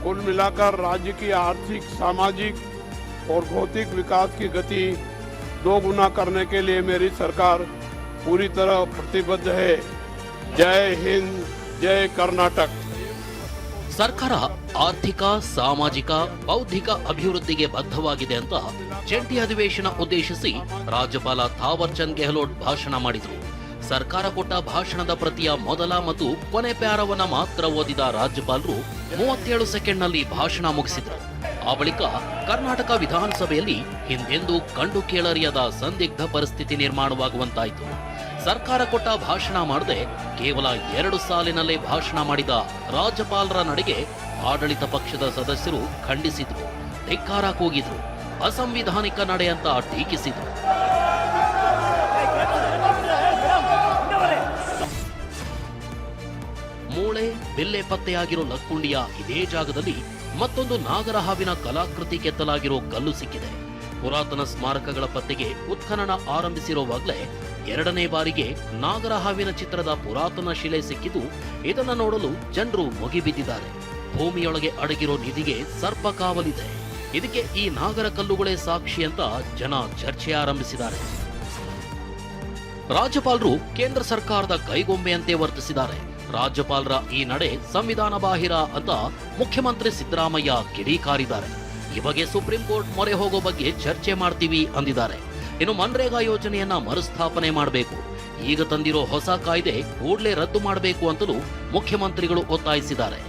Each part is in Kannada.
कुल मिलाकर राज्य की आर्थिक, सामाजिक और भौतिक विकास की गति दोगुना करने के लिए मेरी सरकार पूरी तरह प्रतिबद्ध है। जय हिंद, जय कर्नाटक। ಸರ್ಕಾರ ಆರ್ಥಿಕ, ಸಾಮಾಜಿಕ, ಬೌದ್ಧಿಕ ಅಭಿವೃದ್ಧಿಗೆ ಬದ್ಧವಾಗಿದೆ ಅಂತ ಜಂಟಿ ಅಧಿವೇಶನ ಉದ್ದೇಶಿಸಿ ರಾಜ್ಯಪಾಲ ಥಾವರ್ ಚಂದ್ ಗೆಹ್ಲೋಟ್ ಭಾಷಣ ಮಾಡಿದರು. ಸರ್ಕಾರ ಕೊಟ್ಟ ಭಾಷಣದ ಪ್ರತಿಯ ಮೊದಲ ಮತ್ತು ಕೊನೆ ಪ್ಯಾರವನ್ನ ಮಾತ್ರ ಓದಿದ ರಾಜ್ಯಪಾಲರು 37 ಸೆಕೆಂಡ್ನಲ್ಲಿ ಭಾಷಣ ಮುಗಿಸಿದರು. ಆ ಬಳಿಕ ಕರ್ನಾಟಕ ವಿಧಾನಸಭೆಯಲ್ಲಿ ಹಿಂದೆಂದೂ ಕಂಡು ಕೇಳರಿಯದ ಸಂದಿಗ್ಧ ಪರಿಸ್ಥಿತಿ ನಿರ್ಮಾಣವಾಗುವಂತಾಯಿತು. ಸರ್ಕಾರ ಕೊಟ್ಟ ಭಾಷಣ ಮಾಡದೆ ಕೇವಲ 2 ಸಾಲಿನಲ್ಲೇ ಭಾಷಣ ಮಾಡಿದ ರಾಜ್ಯಪಾಲರ ನಡೆಗೆ ಆಡಳಿತ ಪಕ್ಷದ ಸದಸ್ಯರು ಖಂಡಿಸಿದ್ರು, ಧಿಕ್ಕಾರ ಕೂಗಿದ್ರು, ಅಸಂವಿಧಾನಿಕ ನಡೆ ಅಂತ ಟೀಕಿಸಿದ್ರು. ಮೂಳೆ ಬೆಲ್ಲೆ ಪತ್ತೆಯಾಗಿರೋ ಲಕ್ಕುಂಡಿಯ ಇದೇ ಜಾಗದಲ್ಲಿ ಮತ್ತೊಂದು ನಾಗರಹಾವಿನ ಕಲಾಕೃತಿ ಕೆತ್ತಲಾಗಿರೋ ಕಲ್ಲು ಸಿಕ್ಕಿದೆ. ಪುರಾತನ ಸ್ಮಾರಕಗಳ ಪತ್ತೆಗೆ ಉತ್ಖನನ ಆರಂಭಿಸಿರುವಾಗಲೇ 2ನೇ ಬಾರಿಗೆ ನಾಗರಹಾವಿನ ಚಿತ್ರದ ಪುರಾತನ ಶಿಲೆ ಸಿಕ್ಕಿದ್ದು, ಇದನ್ನು ನೋಡಲು ಜನರು ಮುಗಿಬಿದ್ದಿದ್ದಾರೆ. ಭೂಮಿಯೊಳಗೆ ಅಡಗಿರೋ ನಿಧಿಗೆ ಸರ್ಪ ಕಾವಲಿದೆ. ಇದಕ್ಕೆ ಈ ನಾಗರ ಕಲ್ಲುಗಳೇ ಸಾಕ್ಷಿ ಅಂತ ಜನ ಚರ್ಚೆ ಆರಂಭಿಸಿದ್ದಾರೆ. ರಾಜ್ಯಪಾಲರು ಕೇಂದ್ರ ಸರ್ಕಾರದ ಕೈಗೊಂಬೆಯಂತೆ ವರ್ತಿಸಿದ್ದಾರೆ. ರಾಜ್ಯಪಾಲರ ಈ ನಡೆ ಸಂವಿಧಾನ ಬಾಹಿರ ಅಂತ ಮುಖ್ಯಮಂತ್ರಿ ಸಿದ್ದರಾಮಯ್ಯ ಕಿಡಿಕಾರಿದ್ದಾರೆ. ಈ ಬಗ್ಗೆ ಸುಪ್ರೀಂ ಕೋರ್ಟ್ ಮೊರೆ ಹೋಗೋ ಬಗ್ಗೆ ಚರ್ಚೆ ಮಾಡ್ತೀವಿ ಅಂದಿದ್ದಾರೆ. ಇನ್ನು ಮನ್ರೇಗಾ ಯೋಜನೆಯನ್ನ ಮರುಸ್ಥಾಪನೆ ಮಾಡಬೇಕು, ಈಗ ತಂದಿರೋ ಹೊಸ ಕಾಯ್ದೆ ಕೂಡಲೇ ರದ್ದು ಮಾಡಬೇಕು ಅಂತಲೂ ಮುಖ್ಯಮಂತ್ರಿಗಳು ಒತ್ತಾಯಿಸಿದ್ದಾರೆ.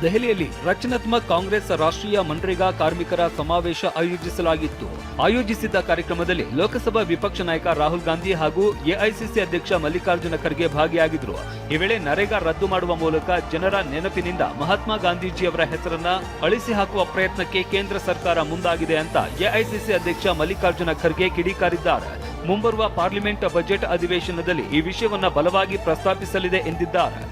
ದೆಹಲಿಯಲ್ಲಿ ರಚನಾತ್ಮಕ ಕಾಂಗ್ರೆಸ್ ರಾಷ್ಟ್ರೀಯ ಮನ್ರೇಗಾ ಕಾರ್ಮಿಕರ ಸಮಾವೇಶ ಆಯೋಜಿಸಲಾಗಿತ್ತು. ಆಯೋಜಿಸಿದ್ದ ಕಾರ್ಯಕ್ರಮದಲ್ಲಿ ಲೋಕಸಭಾ ವಿಪಕ್ಷ ನಾಯಕ ರಾಹುಲ್ ಗಾಂಧಿ ಹಾಗೂ ಎಐಸಿಸಿ ಅಧ್ಯಕ್ಷ ಮಲ್ಲಿಕಾರ್ಜುನ ಖರ್ಗೆ ಭಾಗಿಯಾಗಿದ್ರು. ಈ ವೇಳೆ ನರೇಗಾ ರದ್ದು ಮಾಡುವ ಮೂಲಕ ಜನರ ನೆನಪಿನಿಂದ ಮಹಾತ್ಮ ಗಾಂಧೀಜಿಯವರ ಹೆಸರನ್ನ ಅಳಿಸಿ ಹಾಕುವ ಪ್ರಯತ್ನಕ್ಕೆ ಕೇಂದ್ರ ಸರ್ಕಾರ ಮುಂದಾಗಿದೆ ಅಂತ ಎಐಸಿಸಿ ಅಧ್ಯಕ್ಷ ಮಲ್ಲಿಕಾರ್ಜುನ ಖರ್ಗೆ ಕಿಡಿಕಾರಿದ್ದಾರೆ. ಮುಂಬರುವ ಪಾರ್ಲಿಮೆಂಟ್ ಬಜೆಟ್ ಅಧಿವೇಶನದಲ್ಲಿ ಈ ವಿಷಯವನ್ನ ಬಲವಾಗಿ ಪ್ರಸ್ತಾಪಿಸಲಿದೆ ಎಂದಿದ್ದಾರೆ.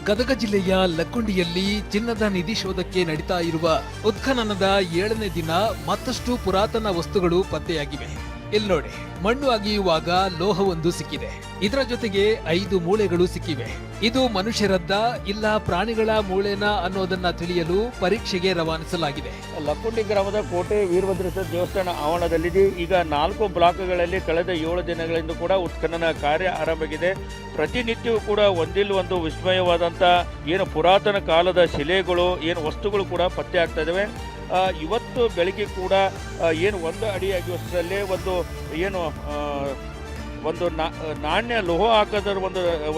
ಗದಗ ಜಿಲ್ಲೆಯ ಲಕ್ಕುಂಡಿಯಲ್ಲಿ ಚಿನ್ನದ ನಿಧಿ ಶೋಧಕ್ಕೆ ನಡೀತಾ ಇರುವ ಉತ್ಖನನದ 7ನೇ ದಿನ ಮತ್ತಷ್ಟು ಪುರಾತನ ವಸ್ತುಗಳು ಪತ್ತೆಯಾಗಿವೆ. ಇಲ್ಲಿ ನೋಡಿ, ಮಣ್ಣು ಅಗೆಯುವಾಗ ಲೋಹವೊಂದು ಸಿಕ್ಕಿದೆ. ಇದರ ಜೊತೆಗೆ 5 ಮೂಳೆಗಳು ಸಿಕ್ಕಿವೆ. ಇದು ಮನುಷ್ಯರದ್ದ ಇಲ್ಲ ಪ್ರಾಣಿಗಳ ಮೂಳೆನ ಅನ್ನೋದನ್ನ ತಿಳಿಯಲು ಪರೀಕ್ಷೆಗೆ ರವಾನಿಸಲಾಗಿದೆ. ಲಕ್ಕುಂಡಿ ಗ್ರಾಮದ ಕೋಟೆ ವೀರಭದ್ರೇಶ್ವರ ದೇವಸ್ಥಾನ ಆವರಣದಲ್ಲಿದೆ. ಈಗ 4 ಬ್ಲಾಕ್ಗಳಲ್ಲಿ ಕಳೆದ 7 ದಿನಗಳಿಂದ ಕೂಡ ಉತ್ಖನನ ಕಾರ್ಯ ಆರಂಭವಾಗಿದೆ. ಪ್ರತಿನಿತ್ಯವೂ ಕೂಡ ಒಂದಿಲ್ಲ ಒಂದು ವಿಸ್ಮಯವಾದಂಥ ಏನು ಪುರಾತನ ಕಾಲದ ಶಿಲೆಗಳು, ಏನು ವಸ್ತುಗಳು ಕೂಡ ಪತ್ತೆ ಆಗ್ತಾ ಇದ್ದಾವೆ. ಇವತ್ತು ಬೆಳಿಗ್ಗೆ ಕೂಡ ಏನು 1 ಅಡಿ ಅಗುವಷ್ಟರಲ್ಲೇ ಒಂದು ನಾಣ್ಯ ಲೋಹ ಆಕಾರದ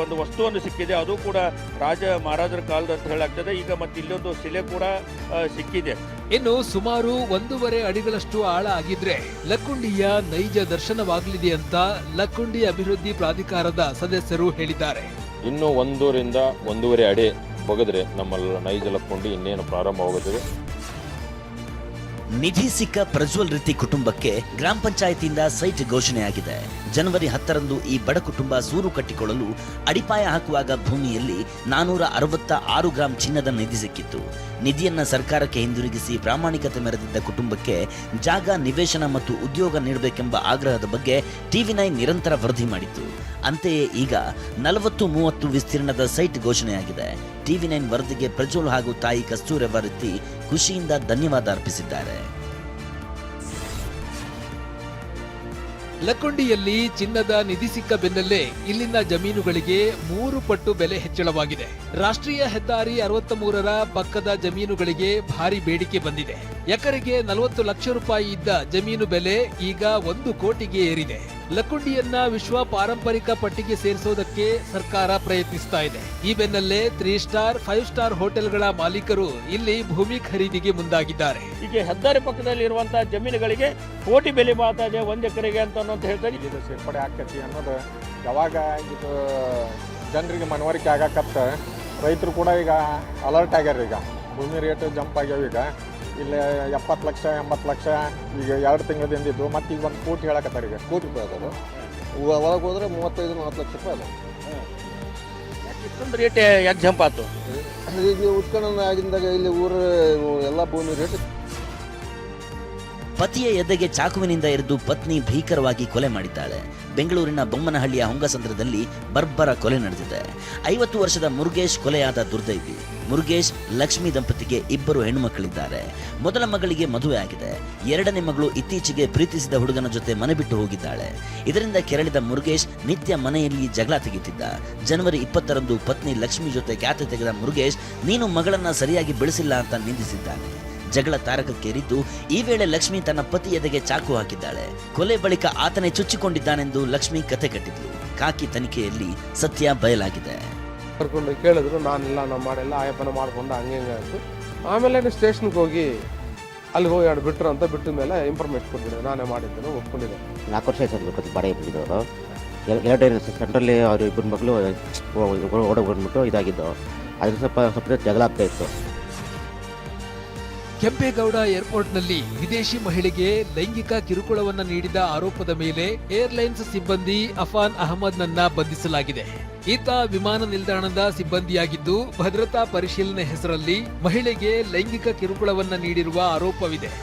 ಒಂದು ವಸ್ತುವನ್ನು ಸಿಕ್ಕಿದೆ. ಅದು ಕೂಡ ರಾಜ ಮಹಾರಾಜರ ಕಾಲದ ಅಂತ ಹೇಳಾಗ್ತದೆ. ಈಗ ಮತ್ತೆ ಇಲ್ಲೊಂದು ಶಿಲೆ ಕೂಡ ಸಿಕ್ಕಿದೆ. ಇನ್ನು ಸುಮಾರು 1.5 ಅಡಿಗಳಷ್ಟು ಆಳ ಆಗಿದ್ರೆ ಲಕ್ಕುಂಡಿಯ ನೈಜ ದರ್ಶನವಾಗಲಿದೆ ಅಂತ ಲಕ್ಕುಂಡಿ ಅಭಿವೃದ್ಧಿ ಪ್ರಾಧಿಕಾರದ ಸದಸ್ಯರು ಹೇಳಿದ್ದಾರೆ. ಇನ್ನು 1 ರಿಂದ 1.5 ಅಡಿ ಬಗೆದ್ರೆ ನಮ್ಮ ನೈಜ ಲಕ್ಕುಂಡಿ ಇನ್ನೇನು ಪ್ರಾರಂಭವಾಗುತ್ತದೆ. ನಿಧಿ ಸಿಕ್ಕ ಪ್ರಜ್ವಲ್ ರಿತಿ ಕುಟುಂಬಕ್ಕೆ ಗ್ರಾಮ ಪಂಚಾಯಿತಿಯಿಂದ ಸೈಟ್ ಘೋಷಣೆಯಾಗಿದೆ. ಜನವರಿ 10ರಂದು ಈ ಬಡ ಕುಟುಂಬ ಸೂರು ಕಟ್ಟಿಕೊಳ್ಳಲು ಅಡಿಪಾಯ ಹಾಕುವಾಗ ಭೂಮಿಯಲ್ಲಿ 466 ಗ್ರಾಂ ಚಿನ್ನದ ನಿಧಿ ಸಿಕ್ಕಿತ್ತು. ನಿಧಿಯನ್ನ ಸರ್ಕಾರಕ್ಕೆ ಹಿಂದಿರುಗಿಸಿ ಪ್ರಾಮಾಣಿಕತೆ ಮೆರೆದಿದ್ದ ಕುಟುಂಬಕ್ಕೆ ಜಾಗ, ನಿವೇಶನ ಮತ್ತು ಉದ್ಯೋಗ ನೀಡಬೇಕೆಂಬ ಆಗ್ರಹದ ಬಗ್ಗೆ TV9 ನಿರಂತರ ವರದಿ ಮಾಡಿತ್ತು. ಅಂತೆಯೇ ಈಗ 40-30 ವಿಸ್ತೀರ್ಣದ ಸೈಟ್ ಘೋಷಣೆಯಾಗಿದೆ. TV9 ವರದಿಗೆ ಪ್ರಜ್ವಲ್ ಹಾಗೂ ತಾಯಿ ಕಸ್ತೂರವ್ವ ರಿತಿ ಖುಷಿಯಿಂದ ಧನ್ಯವಾದ ಅರ್ಪಿಸಿದ್ದಾರೆ. ಲಕ್ಕುಂಡಿಯಲ್ಲಿ ಚಿನ್ನದ ನಿಧಿ ಸಿಕ್ಕ ಬೆನ್ನಲ್ಲೇ ಇಲ್ಲಿನ ಜಮೀನುಗಳಿಗೆ 3 ಪಟ್ಟು ಬೆಲೆ ಹೆಚ್ಚಳವಾಗಿದೆ. ರಾಷ್ಟ್ರೀಯ ಹೆದ್ದಾರಿ 63ರ ಪಕ್ಕದ ಜಮೀನುಗಳಿಗೆ ಭಾರಿ ಬೇಡಿಕೆ ಬಂದಿದೆ. ಎಕರೆಗೆ 40 ಲಕ್ಷ ರೂಪಾಯಿ ಇದ್ದ ಜಮೀನು ಬೆಲೆ ಈಗ 1 ಕೋಟಿಗೆ ಏರಿದೆ. ಲಕ್ಕುಂಡಿಯನ್ನ ವಿಶ್ವ ಪಾರಂಪರಿಕ ಪಟ್ಟಿಗೆ ಸೇರಿಸೋದಕ್ಕೆ ಸರ್ಕಾರ ಪ್ರಯತ್ನಿಸ್ತಾ ಇದೆ. ಈ ಬೆನ್ನಲ್ಲೇ 3 ಸ್ಟಾರ್ 5 ಸ್ಟಾರ್ ಹೋಟೆಲ್ಗಳ ಮಾಲೀಕರು ಇಲ್ಲಿ ಭೂಮಿ ಖರೀದಿಗೆ ಮುಂದಾಗಿದ್ದಾರೆ. ಈಗ ಹೆದ್ದಾರಿ ಪಕ್ಕದಲ್ಲಿ ಇರುವಂತಹ ಜಮೀನುಗಳಿಗೆ ಕೋಟಿ ಬೆಲೆ ಮಾತಾ ಇದೆ 1 ಎಕರೆಗೆ ಅಂತ ಹೇಳ್ತಾರೆ. ಇದು ಸೇರ್ಪಡೆ ಆಕತಿ ಅನ್ನೋದು ಯಾವಾಗ ಇದು ಜನರಿಗೆ ಮನವರಿಕೆ ಆಗಕತ್ತ ರೈತರು ಕೂಡ ಈಗ ಅಲರ್ಟ್ ಆಗ್ಯಾರ. ಈಗ ಭೂಮಿ ರೇಟ್ ಜಂಪ್ ಆಗ್ಯಾವ. ಈಗ ಇಲ್ಲಿ 70 ಲಕ್ಷ 80 ಲಕ್ಷ ಈಗ 2 ತಿಂಗಳಿಂದ ಇದ್ದು ಮತ್ತೆ ಈಗ 1 ಕೋಟಿ ಹೇಳಕತ್ತಾರೆ. ಈಗ ಕೋಟಿ ರೂಪಾಯಿ ಅದಾವೆ. ಒಳಗೆ ಹೋದ್ರೆ 35-40 ಲಕ್ಷ ರೂಪಾಯಿ ಅದಾವೆ. ಇಷ್ಟೊಂದು ರೇಟ್ ಯಾಕೆ ಜಂಪ್ ಆಯ್ತು? ಈಗ ಉತ್ಖನನ ಆಗಿದ್ದಾಗ ಇಲ್ಲಿ ಊರ ಎಲ್ಲ ಭೂಮಿ ರೇಟ್ ಪತಿಯ ಎದೆಗೆ ಚಾಕುವಿನಿಂದ ಇರಿದು ಪತ್ನಿ ಭೀಕರವಾಗಿ ಕೊಲೆ ಮಾಡಿದ್ದಾಳೆ. ಬೆಂಗಳೂರಿನ ಬೊಮ್ಮನಹಳ್ಳಿಯ ಹೊಂಗಸಂದ್ರದಲ್ಲಿ ಬರ್ಬರ ಕೊಲೆ ನಡೆದಿದೆ. 50 ವರ್ಷದ ಮುರುಗೇಶ್ ಕೊಲೆಯಾದ ದುರ್ದೈವಿ. ಮುರುಗೇಶ್ ಲಕ್ಷ್ಮಿ ದಂಪತಿಗೆ 2 ಹೆಣ್ಣುಮಕ್ಕಳಿದ್ದಾರೆ. ಮೊದಲ ಮಗಳಿಗೆ ಮದುವೆ ಆಗಿದೆ. 2ನೇ ಮಗಳು ಇತ್ತೀಚೆಗೆ ಪ್ರೀತಿಸಿದ ಹುಡುಗನ ಜೊತೆ ಮನೆ ಬಿಟ್ಟು ಹೋಗಿದ್ದಾಳೆ. ಇದರಿಂದ ಕೆರಳಿದ ಮುರುಗೇಶ್ ನಿತ್ಯ ಮನೆಯಲ್ಲಿ ಜಗಳ ತೆಗೆಯುತ್ತಿದ್ದ. ಜನವರಿ 20ರಂದು ಪತ್ನಿ ಲಕ್ಷ್ಮಿ ಜೊತೆ ಕ್ಯಾತೆ ತೆಗೆದ ಮುರುಗೇಶ್, ನೀನು ಮಗಳನ್ನ ಸರಿಯಾಗಿ ಬೆಳೆಸಿಲ್ಲ ಅಂತ ನಿಂದಿಸಿದ್ದಾನೆ. ಜಗಳ ತಾರಕಕ್ಕೇರಿದ್ದು ಈ ವೇಳೆ ಲಕ್ಷ್ಮಿ ತನ್ನ ಪತಿ ಎದೆಗೆ ಚಾಕು ಹಾಕಿದ್ದಾಳೆ. ಕೊಲೆ ಬಳಿಕ ಆತನೇ ಚುಚ್ಚಿಕೊಂಡಿದ್ದಾನೆಂದು ಲಕ್ಷ್ಮಿ ಕತೆ ಕಟ್ಟಿದ್ಲು. ಖಾಕಿ ತನಿಖೆಯಲ್ಲಿ ಸತ್ಯ ಬಯಲಾಗಿದೆ. ಕರ್ಕೊಂಡು ಕೇಳಿದ್ರು, ನಾನೆಲ್ಲ ನಮ್ಮ ಮಾಡೆಲ್ಲ ಆಯಪ್ಪನ ಮಾಡ್ಕೊಂಡು ಹಂಗೆ ಆಯಿತು. ಆಮೇಲೆ ಸ್ಟೇಷನ್ಗೆ ಹೋಗಿ ಅಲ್ಲಿ ಹೋಗಿ ಎರಡು ಬಿಟ್ಟರು ಅಂತ ಬಿಟ್ಟ ಮೇಲೆ ಇನ್ಫಾರ್ಮೇಷನ್ ಕೊಟ್ಟಿದ್ದೆ, ನಾನೇ ಮಾಡಿದ್ದೇನೆ, ಒಪ್ಕೊಂಡಿದ್ದೆ. 4 ವರ್ಷ ಆಯ್ತು ಬಾಡಿಗೆ ಬಿಟ್ಟಿದ್ದವರು. 2 ಸೆಂಟ್ರಲ್ಲಿ ಅವರು 2 ಮಕ್ಕಳು ಓಡೋಗಿ ಬಂದ್ಬಿಟ್ಟು ಇದಾಗಿದ್ದು. ಅದ್ರ ಸ್ವಲ್ಪ ಜಗಳ ಆಗ್ತಾ ಇತ್ತು. ಕೆಂಪೇಗೌಡ ಏರ್ಪೋರ್ಟ್ನಲ್ಲಿ ವಿದೇಶಿ ಮಹಿಳೆಗೆ ಲೈಂಗಿಕ ಕಿರುಕುಳವನ್ನ ನೀಡಿದ ಆರೋಪದ ಮೇಲೆ ಏರ್ಲೈನ್ಸ್ ಸಿಬ್ಬಂದಿ ಅಫಾನ್ ಅಹಮದ್ನನ್ನ ಬಂಧಿಸಲಾಗಿದೆ. ಈತ ವಿಮಾನ ನಿಲ್ದಾಣದ ಸಿಬ್ಬಂದಿಯಾಗಿದ್ದು ಭದ್ರತಾ ಪರಿಶೀಲನೆ ಹೆಸರಲ್ಲಿ ಮಹಿಳೆಗೆ ಲೈಂಗಿಕ ಕಿರುಕುಳವನ್ನ ನೀಡಿರುವ ಆರೋಪವಿದೆ.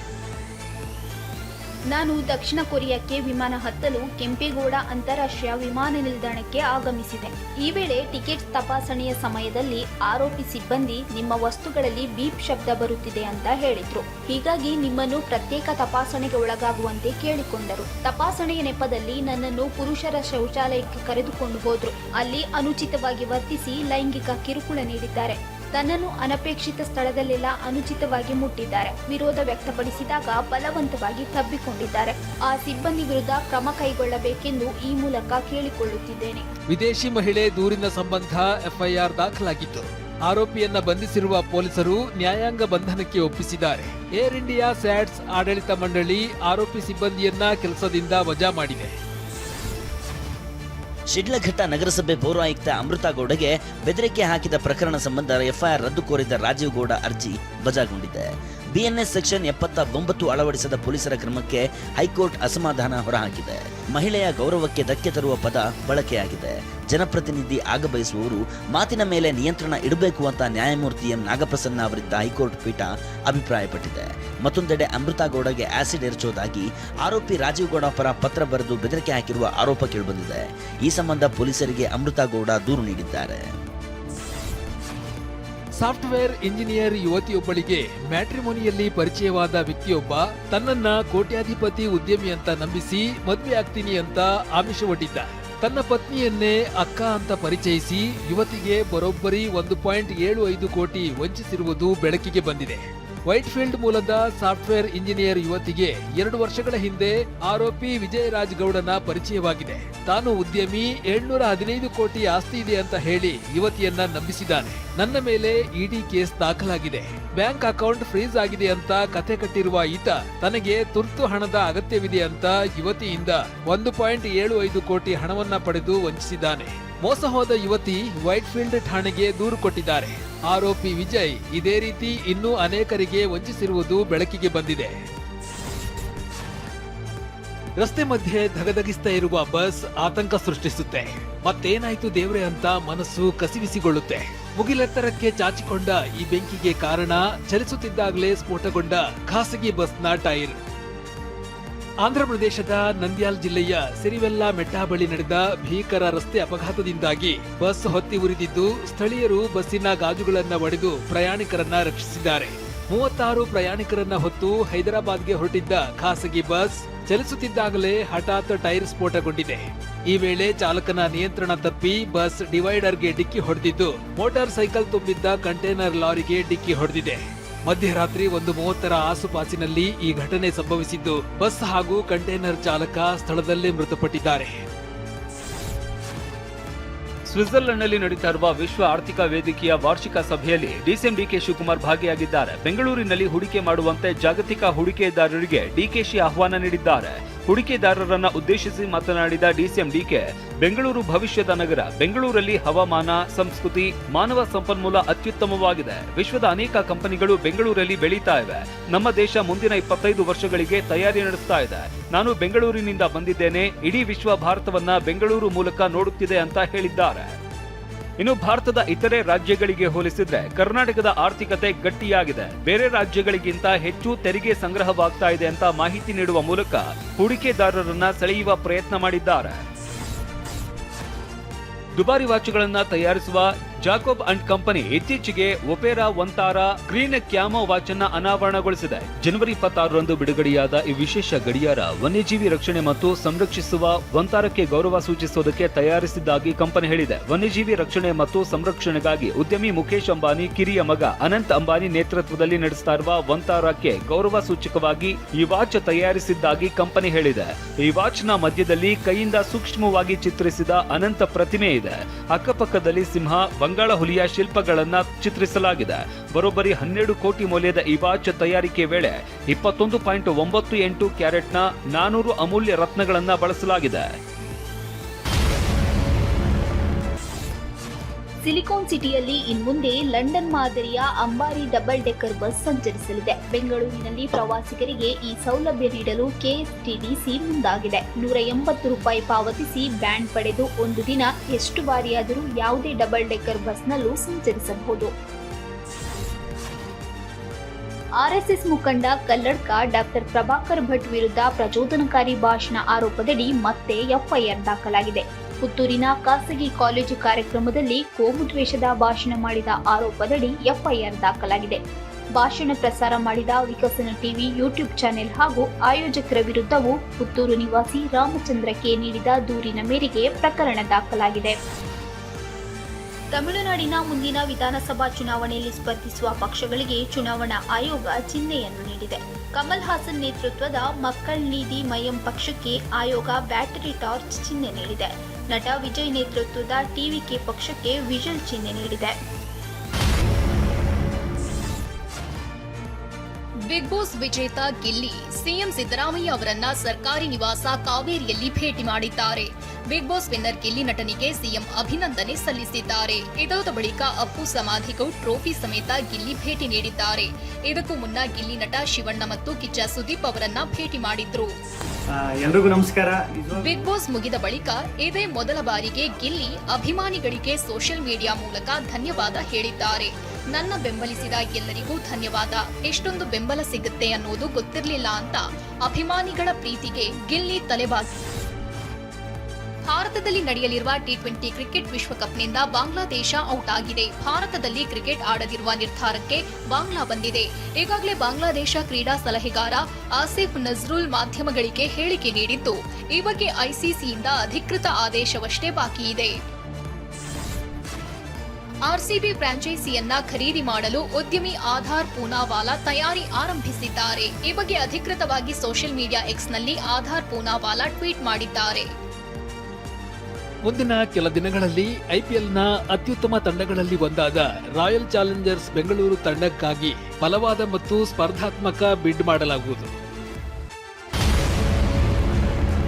ನಾನು ದಕ್ಷಿಣ ಕೊರಿಯಾಕ್ಕೆ ವಿಮಾನ ಹತ್ತಲು ಕೆಂಪೇಗೌಡ ಅಂತಾರಾಷ್ಟ್ರೀಯ ವಿಮಾನ ನಿಲ್ದಾಣಕ್ಕೆ ಆಗಮಿಸಿದೆ. ಈ ವೇಳೆ ಟಿಕೆಟ್ ತಪಾಸಣೆಯ ಸಮಯದಲ್ಲಿ ಆರೋಪಿ ಸಿಬ್ಬಂದಿ ನಿಮ್ಮ ವಸ್ತುಗಳಲ್ಲಿ ಬೀಪ್ ಶಬ್ದ ಬರುತ್ತಿದೆ ಅಂತ ಹೇಳಿದ್ರು. ಹೀಗಾಗಿ ನಿಮ್ಮನ್ನು ಪ್ರತ್ಯೇಕ ತಪಾಸಣೆಗೆ ಒಳಗಾಗುವಂತೆ ಕೇಳಿಕೊಂಡರು. ತಪಾಸಣೆಯ ನೆಪದಲ್ಲಿ ನನ್ನನ್ನು ಪುರುಷರ ಶೌಚಾಲಯಕ್ಕೆ ಕರೆದುಕೊಂಡು ಹೋದ್ರು. ಅಲ್ಲಿ ಅನುಚಿತವಾಗಿ ವರ್ತಿಸಿ ಲೈಂಗಿಕ ಕಿರುಕುಳ ನೀಡಿದ್ದಾರೆ. ತನ್ನನ್ನು ಅನಪೇಕ್ಷಿತ ಸ್ಥಳದಲ್ಲೆಲ್ಲ ಅನುಚಿತವಾಗಿ ಮುಟ್ಟಿದ್ದಾರೆ. ವಿರೋಧ ವ್ಯಕ್ತಪಡಿಸಿದಾಗ ಬಲವಂತವಾಗಿ ತಬ್ಬಿಕೊಂಡಿದ್ದಾರೆ. ಆ ಸಿಬ್ಬಂದಿ ವಿರುದ್ಧ ಕ್ರಮ ಕೈಗೊಳ್ಳಬೇಕೆಂದು ಈ ಮೂಲಕ ಕೇಳಿಕೊಳ್ಳುತ್ತಿದ್ದೇನೆ. ವಿದೇಶಿ ಮಹಿಳೆ ದೂರಿನ ಸಂಬಂಧ ಎಫ್ಐಆರ್ ದಾಖಲಾಗಿತ್ತು. ಆರೋಪಿಯನ್ನ ಬಂಧಿಸಿರುವ ಪೊಲೀಸರು ನ್ಯಾಯಾಂಗ ಬಂಧನಕ್ಕೆ ಒಪ್ಪಿಸಿದ್ದಾರೆ. ಏರ್ ಇಂಡಿಯಾ ಸ್ಯಾಟ್ಸ್ ಆಡಳಿತ ಮಂಡಳಿ ಆರೋಪಿ ಸಿಬ್ಬಂದಿಯನ್ನ ಕೆಲಸದಿಂದ ವಜಾ ಮಾಡಿದೆ. ಶಿಡ್ಲಘಟ್ಟ ನಗರಸಭೆ ಪೌರಾಯುಕ್ತ ಅಮೃತಾ ಗೌಡಗೆ ಬೆದರಿಕೆ ಹಾಕಿದ ಪ್ರಕರಣ ಸಂಬಂಧ ಎಫ್ಐಆರ್ ರದ್ದು ಕೋರಿದ ರಾಜೀವ್ ಗೌಡ ಅರ್ಜಿ ವಜಾಗೊಂಡಿದೆ. ಬಿಎನ್ಎಸ್ ಸೆಕ್ಷನ್ 79 ಅಳವಡಿಸಿದ ಪೊಲೀಸರ ಕ್ರಮಕ್ಕೆ ಹೈಕೋರ್ಟ್ ಅಸಮಾಧಾನ ಹೊರಹಾಕಿದೆ. ಮಹಿಳೆಯ ಗೌರವಕ್ಕೆ ಧಕ್ಕೆ ತರುವ ಪದ ಬಳಕೆಯಾಗಿದೆ. ಜನಪ್ರತಿನಿಧಿ ಆಗಬಯಸುವವರು ಮಾತಿನ ಮೇಲೆ ನಿಯಂತ್ರಣ ಇಡಬೇಕು ಅಂತ ನ್ಯಾಯಮೂರ್ತಿ ಎಂ ನಾಗಪ್ರಸನ್ನ ಅವರಿದ್ದ ಹೈಕೋರ್ಟ್ ಪೀಠ ಅಭಿಪ್ರಾಯಪಟ್ಟಿದೆ. ಮತ್ತೊಂದೆಡೆ ಅಮೃತಾ ಗೌಡಗೆ ಆಸಿಡ್ ಎರಚೋದಾಗಿ ಆರೋಪಿ ರಾಜೀವ್ ಗೌಡ ಪರ ಪತ್ರ ಬರೆದು ಬೆದರಿಕೆ ಹಾಕಿರುವ ಆರೋಪ ಕೇಳಿಬಂದಿದೆ. ಈ ಸಂಬಂಧ ಪೊಲೀಸರಿಗೆ ಅಮೃತಾ ಗೌಡ ದೂರು ನೀಡಿದ್ದಾರೆ. ಸಾಫ್ಟ್ವೇರ್ ಇಂಜಿನಿಯರ್ ಯುವತಿಯೊಬ್ಬಳಿಗೆ ಮ್ಯಾಟ್ರಿಮೋನಿಯಲ್ಲಿ ಪರಿಚಯವಾದ ವ್ಯಕ್ತಿಯೊಬ್ಬ ತನ್ನನ್ನ ಕೋಟ್ಯಾಧಿಪತಿ ಉದ್ಯಮಿ ಅಂತ ನಂಬಿಸಿ ಮದುವೆ ಆಗ್ತೀನಿ ಅಂತ ಆಮಿಷವೊಡ್ಡಿದ್ದ. ತನ್ನ ಪತ್ನಿಯನ್ನೇ ಅಕ್ಕ ಅಂತ ಪರಿಚಯಿಸಿ ಯುವತಿಗೆ ಬರೋಬ್ಬರಿ 1.75 ಕೋಟಿ ವಂಚಿಸಿರುವುದು ಬೆಳಕಿಗೆ ಬಂದಿದೆ. ವೈಟ್ಫೀಲ್ಡ್ ಮೂಲದ ಸಾಫ್ಟ್ವೇರ್ ಇಂಜಿನಿಯರ್ ಯುವತಿಗೆ 2 ವರ್ಷಗಳ ಹಿಂದೆ ಆರೋಪಿ ವಿಜಯರಾಜ್ ಗೌಡನ ಪರಿಚಯವಾಗಿದೆ. ತಾನು ಉದ್ಯಮಿ, 715 ಕೋಟಿ ಆಸ್ತಿ ಇದೆ ಅಂತ ಹೇಳಿ ಯುವತಿಯನ್ನ ನಂಬಿಸಿದ್ದಾನೆ. ನನ್ನ ಮೇಲೆ ಇಡಿ ಕೇಸ್ ದಾಖಲಾಗಿದೆ, ಬ್ಯಾಂಕ್ ಅಕೌಂಟ್ ಫ್ರೀಸ್ ಆಗಿದೆ ಅಂತ ಕಥೆ ಕಟ್ಟಿರುವ ಈತ ತನಗೆ ತುರ್ತು ಹಣದ ಅಗತ್ಯವಿದೆ ಅಂತ ಯುವತಿಯಿಂದ 1.75 ಕೋಟಿ ಹಣವನ್ನ ಪಡೆದು ವಂಚಿಸಿದ್ದಾನೆ. ಮೋಸ ಹೋದ ಯುವತಿ ವೈಟ್ಫೀಲ್ಡ್ ಠಾಣೆಗೆ ದೂರು ಕೊಟ್ಟಿದ್ದಾರೆ. ಆರೋಪಿ ವಿಜಯ್ ಇದೇ ರೀತಿ ಇನ್ನೂ ಅನೇಕರಿಗೆ ವಂಚಿಸಿರುವುದು ಬೆಳಕಿಗೆ ಬಂದಿದೆ. ರಸ್ತೆ ಮಧ್ಯೆ ಧಗಧಗಿಸ್ತಾ ಇರುವ ಬಸ್ ಆತಂಕ ಸೃಷ್ಟಿಸುತ್ತೆ. ಮತ್ತೇನಾಯ್ತು ದೇವ್ರೆ ಅಂತ ಮನಸ್ಸು ಕಸಿವಿಸಿಗೊಳ್ಳುತ್ತೆ. ಮುಗಿಲೆತ್ತರಕ್ಕೆ ಚಾಚಿಕೊಂಡ ಈ ಬೆಂಕಿಗೆ ಕಾರಣ ಚಲಿಸುತ್ತಿದ್ದಾಗಲೇ ಸ್ಫೋಟಗೊಂಡ ಖಾಸಗಿ ಬಸ್ನ ಟೈರ್. ಆಂಧ್ರಪ್ರದೇಶದ ನಂದ್ಯಾಲ್ ಜಿಲ್ಲೆಯ ಸಿರಿವೆಲ್ಲಾ ಮೆಟ್ಟಾ ಬಳಿ ನಡೆದ ಭೀಕರ ರಸ್ತೆ ಅಪಘಾತದಿಂದಾಗಿ ಬಸ್ ಹೊತ್ತಿ ಉರಿದಿದ್ದು ಸ್ಥಳೀಯರು ಬಸ್ಸಿನ ಗಾಜುಗಳನ್ನ ಒಡೆದು ಪ್ರಯಾಣಿಕರನ್ನ ರಕ್ಷಿಸಿದ್ದಾರೆ. 36 ಪ್ರಯಾಣಿಕರನ್ನ ಹೊತ್ತು ಹೈದರಾಬಾದ್ಗೆ ಹೊರಟಿದ್ದ ಖಾಸಗಿ ಬಸ್ ಚಲಿಸುತ್ತಿದ್ದಾಗಲೇ ಹಠಾತ್ ಟೈರ್ ಸ್ಫೋಟಗೊಂಡಿದೆ. ಈ ವೇಳೆ ಚಾಲಕನ ನಿಯಂತ್ರಣ ತಪ್ಪಿ ಬಸ್ ಡಿವೈಡರ್ಗೆ ಡಿಕ್ಕಿ ಹೊಡೆದಿದ್ದು ಮೋಟಾರ್ ಸೈಕಲ್ ತುಂಬಿದ್ದ ಕಂಟೈನರ್ ಲಾರಿಗೆ ಡಿಕ್ಕಿ ಹೊಡೆದಿದೆ. ಮಧ್ಯರಾತ್ರಿ 1:30 ಆಸುಪಾಸಿನಲ್ಲಿ ಈ ಘಟನೆ ಸಂಭವಿಸಿದ್ದು ಬಸ್ ಹಾಗೂ ಕಂಟೈನರ್ ಚಾಲಕ ಸ್ಥಳದಲ್ಲೇ ಮೃತಪಟ್ಟಿದ್ದಾರೆ. ಸ್ವಿಟ್ಜರ್ಲೆಂಡ್ನಲ್ಲಿ ನಡೀತಾ ಇರುವ ವಿಶ್ವ ಆರ್ಥಿಕ ವೇದಿಕೆಯ ವಾರ್ಷಿಕ ಸಭೆಯಲ್ಲಿ ಡಿಸಿಎಂ ಡಿಕೆ ಶಿವಕುಮಾರ್ ಭಾಗಿಯಾಗಿದ್ದಾರೆ. ಬೆಂಗಳೂರಿನಲ್ಲಿ ಹೂಡಿಕೆ ಮಾಡುವಂತೆ ಜಾಗತಿಕ ಹೂಡಿಕೆದಾರರಿಗೆ ಡಿಕೆಶಿ ಆಹ್ವಾನ ನೀಡಿದ್ದಾರೆ. ಹೂಡಿಕೆದಾರರನ್ನ ಉದ್ದೇಶಿಸಿ ಮಾತನಾಡಿದ ಡಿಸಿಎಂ ಡಿಕೆ, ಬೆಂಗಳೂರು ಭವಿಷ್ಯದ ನಗರ. ಬೆಂಗಳೂರಲ್ಲಿ ಹವಾಮಾನ, ಸಂಸ್ಕೃತಿ, ಮಾನವ ಸಂಪನ್ಮೂಲ ಅತ್ಯುತ್ತಮವಾಗಿದೆ. ವಿಶ್ವದ ಅನೇಕ ಕಂಪನಿಗಳು ಬೆಂಗಳೂರಲ್ಲಿ ಬೆಳೀತಾ ಇವೆ. ನಮ್ಮ ದೇಶ ಮುಂದಿನ 25 ವರ್ಷಗಳಿಗೆ ತಯಾರಿ ನಡೆಸ್ತಾ ಇದೆ. ನಾನು ಬೆಂಗಳೂರಿನಿಂದ ಬಂದಿದ್ದೇನೆ. ಇಡೀ ವಿಶ್ವ ಭಾರತವನ್ನ ಬೆಂಗಳೂರು ಮೂಲಕ ನೋಡುತ್ತಿದೆ ಅಂತ ಹೇಳಿದ್ದಾರೆ. ಇನ್ನು ಭಾರತದ ಇತರೆ ರಾಜ್ಯಗಳಿಗೆ ಹೋಲಿಸಿದ್ರೆ ಕರ್ನಾಟಕದ ಆರ್ಥಿಕತೆ ಗಟ್ಟಿಯಾಗಿದೆ. ಬೇರೆ ರಾಜ್ಯಗಳಿಗಿಂತ ಹೆಚ್ಚು ತೆರಿಗೆ ಸಂಗ್ರಹವಾಗ್ತಾ ಇದೆ ಅಂತ ಮಾಹಿತಿ ನೀಡುವ ಮೂಲಕ ಹೂಡಿಕೆದಾರರನ್ನ ಸೆಳೆಯುವ ಪ್ರಯತ್ನ ಮಾಡಿದ್ದಾರೆ. ದುಬಾರಿ ವಾಚುಗಳನ್ನ ತಯಾರಿಸುವ ಜಾಕೋಬ್ ಅಂಡ್ ಕಂಪನಿ ಇತ್ತೀಚೆಗೆ ಒಪೆರಾ ವಂತಾರಾ ಗ್ರೀನ್ ಕ್ಯಾಮೋ ವಾಚ್ ಅನ್ನ ಅನಾವರಣಗೊಳಿಸಿದೆ. ಜನವರಿ 26ರಂದು ಬಿಡುಗಡೆಯಾದ ಈ ವಿಶೇಷ ಗಡಿಯಾರ ವನ್ಯಜೀವಿ ರಕ್ಷಣೆ ಮತ್ತು ಸಂರಕ್ಷಿಸುವ ವಂತಾರಕ್ಕೆ ಗೌರವ ಸೂಚಿಸುವುದಕ್ಕೆ ತಯಾರಿಸಿದ್ದಾಗಿ ಕಂಪನಿ ಹೇಳಿದೆ. ವನ್ಯಜೀವಿ ರಕ್ಷಣೆ ಮತ್ತು ಸಂರಕ್ಷಣೆಗಾಗಿ ಉದ್ಯಮಿ ಮುಖೇಶ್ ಅಂಬಾನಿ ಕಿರಿಯ ಮಗ ಅನಂತ್ ಅಂಬಾನಿ ನೇತೃತ್ವದಲ್ಲಿ ನಡೆಸ್ತಾ ಇರುವ ವಂತಾರಕ್ಕೆ ಗೌರವ ಸೂಚಕವಾಗಿ ಈ ವಾಚ್ ತಯಾರಿಸಿದ್ದಾಗಿ ಕಂಪನಿ ಹೇಳಿದೆ. ಈ ವಾಚ್ನ ಮಧ್ಯದಲ್ಲಿ ಕೈಯಿಂದ ಸೂಕ್ಷ್ಮವಾಗಿ ಚಿತ್ರಿಸಿದ ಅನಂತ ಪ್ರತಿಮೆ ಇದೆ. ಅಕ್ಕಪಕ್ಕದಲ್ಲಿ ಸಿಂಹ, ಬಂಗಾಳ ಹುಲಿಯ ಶಿಲ್ಪಗಳನ್ನ ಚಿತ್ರಿಸಲಾಗಿದೆ. ಬರೋಬ್ಬರಿ 12 ಕೋಟಿ ಮೌಲ್ಯದ ಈ ವಾಚ್ ತಯಾರಿಕೆ ವೇಳೆ 21.98 ಕ್ಯಾರೆಟ್ನ 400 ಅಮೂಲ್ಯ ರತ್ನಗಳನ್ನ ಬಳಸಲಾಗಿದೆ. ಸಿಲಿಕಾನ್ ಸಿಟಿಯಲ್ಲಿ ಇನ್ಮುಂದೆ ಲಂಡನ್ ಮಾದರಿಯ ಅಂಬಾರಿ ಡಬಲ್ ಡೆಕ್ಕರ್ ಬಸ್ ಸಂಚರಿಸಲಿದೆ. ಬೆಂಗಳೂರಿನಲ್ಲಿ ಪ್ರವಾಸಿಗರಿಗೆ ಈ ಸೌಲಭ್ಯ ನೀಡಲು ಕೆಎಸ್ಟಿಡಿಸಿ ಮುಂದಾಗಿದೆ. 180 ರೂಪಾಯಿ ಪಾವತಿಸಿ ಬ್ಯಾಂಡ್ ಪಡೆದು ಒಂದು ದಿನ ಎಷ್ಟು ಬಾರಿಯಾದರೂ ಯಾವುದೇ ಡಬಲ್ ಡೆಕ್ಕರ್ ಬಸ್ನಲ್ಲೂ ಸಂಚರಿಸಬಹುದು. ಆರ್ಎಸ್ಎಸ್ ಮುಖಂಡ ಕಲ್ಲಡ್ಕ ಡಾಕ್ಟರ್ ಪ್ರಭಾಕರ್ ಭಟ್ ವಿರುದ್ಧ ಪ್ರಚೋದನಕಾರಿ ಭಾಷಣ ಆರೋಪದಡಿ ಮತ್ತೆ ಎಫ್ಐಆರ್ ದಾಖಲಾಗಿದೆ. ಪುತ್ತೂರಿನ ಖಾಸಗಿ ಕಾಲೇಜು ಕಾರ್ಯಕ್ರಮದಲ್ಲಿ ಕೋಮುದ್ವೇಷದ ಭಾಷಣ ಮಾಡಿದ ಆರೋಪದಡಿ ಎಫ್ಐಆರ್ ದಾಖಲಾಗಿದೆ. ಭಾಷಣ ಪ್ರಸಾರ ಮಾಡಿದ ವಿಕಸನ ಟಿವಿ ಯೂಟ್ಯೂಬ್ ಚಾನೆಲ್ ಹಾಗೂ ಆಯೋಜಕರ ವಿರುದ್ಧವೂ ಪುತ್ತೂರು ನಿವಾಸಿ ರಾಮಚಂದ್ರ ಕೆ ನೀಡಿದ ದೂರಿನ ಮೇರೆಗೆ ಪ್ರಕರಣ ದಾಖಲಾಗಿದೆ. ತಮಿಳುನಾಡಿನ ಮುಂದಿನ ವಿಧಾನಸಭಾ ಚುನಾವಣೆಯಲ್ಲಿ ಸ್ಪರ್ಧಿಸುವ ಪಕ್ಷಗಳಿಗೆ ಚುನಾವಣಾ ಆಯೋಗ ಚಿಹ್ನೆಯನ್ನು ನೀಡಿದೆ. ಕಮಲ್ ಹಾಸನ್ ನೇತೃತ್ವದ ಮಕ್ಕಳ್ ನೀತಿ ಮಯ್ಯಂ ಪಕ್ಷಕ್ಕೆ ಆಯೋಗ ಬ್ಯಾಟರಿ ಟಾರ್ಚ್ ಚಿಹ್ನೆ ನೀಡಿದೆ. ನಟ ವಿಜಯ್ ನೇತೃತ್ವದ ಟಿವಿಕೆ ಪಕ್ಷಕ್ಕೆ ವಿಜಲ್ ಚಿಹ್ನೆ ನೀಡಿದೆ. ಬಿಗ್ ಬಾಸ್ ವಿಜೇತ ಗಿಲ್ಲಿ ಸಿಎಂ ಸಿದ್ದರಾಮಯ್ಯ ಅವರನ್ನ ಸರ್ಕಾರಿ ನಿವಾಸ ಕಾವೇರಿಯಲ್ಲಿ ಭೇಟಿ ಮಾಡಿದ್ದಾರೆ. ಬಿಗ್ ಬಾಸ್ ವಿನ್ನರ್ ಗಿಲ್ಲಿ ನಟನಿಗೆ ಸಿಎಂ ಅಭಿನಂದನೆ ಸಲ್ಲಿಸಿದ್ದಾರೆ. ಇದಾದ ಬಳಿಕ ಅಪ್ಪು ಸಮಾಧಿಗೂ ಟ್ರೋಫಿ ಸಮೇತ ಗಿಲ್ಲಿ ಭೇಟಿ ನೀಡಿದ್ದಾರೆ. ಇದಕ್ಕೂ ಮುನ್ನ ಗಿಲ್ಲಿ ನಟ ಶಿವಣ್ಣ ಮತ್ತು ಕಿಚ್ಚ ಸುದೀಪ್ ಅವರನ್ನ ಭೇಟಿ ಮಾಡಿದ್ರು. ಎಲ್ರಿಗೂ ನಮಸ್ಕಾರ. ಬಿಗ್ ಬಾಸ್ ಮುಗಿದ ಬಳಿಕ ಇದೇ ಮೊದಲ ಬಾರಿಗೆ ಗಿಲ್ಲಿ ಅಭಿಮಾನಿಗಳಿಗೆ ಸೋಷಿಯಲ್ ಮೀಡಿಯಾ ಮೂಲಕ ಧನ್ಯವಾದ ಹೇಳಿದ್ದಾರೆ. ನನ್ನ ಬೆಂಬಲಿಸಿದ ಎಲ್ಲರಿಗೂ ಧನ್ಯವಾದ. ಎಷ್ಟೊಂದು ಬೆಂಬಲ ಸಿಗುತ್ತೆ ಅನ್ನೋದು ಗೊತ್ತಿರಲಿಲ್ಲ ಅಂತ ಅಭಿಮಾನಿಗಳ ಪ್ರೀತಿಗೆ ಗಿಲ್ಲಿ ತಲೆಬಾಗಿ. ಭಾರತದಲ್ಲಿ ನಡೆಯಲಿರುವ ಟಿ20 ಕ್ರಿಕೆಟ್ ವಿಶ್ವಕಪ್ನಿಂದ ಬಾಂಗ್ಲಾದೇಶ ಔಟ್ ಆಗಿದೆ. ಭಾರತದಲ್ಲಿ ಕ್ರಿಕೆಟ್ ಆಡದಿರುವ ನಿರ್ಧಾರಕ್ಕೆ ಬಾಂಗ್ಲಾ ಬಂದಿದೆ. ಈಗಾಗಲೇ ಬಾಂಗ್ಲಾದೇಶ ಕ್ರೀಡಾ ಸಲಹೆಗಾರ ಆಸಿಫ್ ನಜ್ರುಲ್ ಮಾಧ್ಯಮಗಳಿಗೆ ಹೇಳಿಕೆ ನೀಡಿದ್ದು, ಈ ಬಗ್ಗೆ ಐಸಿಸಿಯಿಂದ ಅಧಿಕೃತ ಆದೇಶವಷ್ಟೇ ಬಾಕಿ ಇದೆ. ಆರ್ಸಿಬಿ ಫ್ರಾಂಚೈಸಿಯನ್ನ ಖರೀದಿ ಮಾಡಲು ಉದ್ಯಮಿ ಆಧಾರ್ ಪೂನಾವಾಲಾ ತಯಾರಿ ಆರಂಭಿಸಿದ್ದಾರೆ. ಈ ಬಗ್ಗೆ ಅಧಿಕೃತವಾಗಿ ಸೋಷಿಯಲ್ ಮೀಡಿಯಾ ಎಕ್ಸ್ನಲ್ಲಿ ಆಧಾರ್ ಪೂನಾವಾಲಾ ಟ್ವೀಟ್ ಮಾಡಿದ್ದಾರೆ. ಮುಂದಿನ ಕೆಲ ದಿನಗಳಲ್ಲಿ ಐಪಿಎಲ್ನ ಅತ್ಯುತ್ತಮ ತಂಡಗಳಲ್ಲಿ ಒಂದಾದ ರಾಯಲ್ ಚಾಲೆಂಜರ್ಸ್ ಬೆಂಗಳೂರು ತಂಡಕ್ಕಾಗಿ ಬಲವಾದ ಮತ್ತು ಸ್ಪರ್ಧಾತ್ಮಕ ಬಿಡ್ ಮಾಡಲಾಗುವುದು.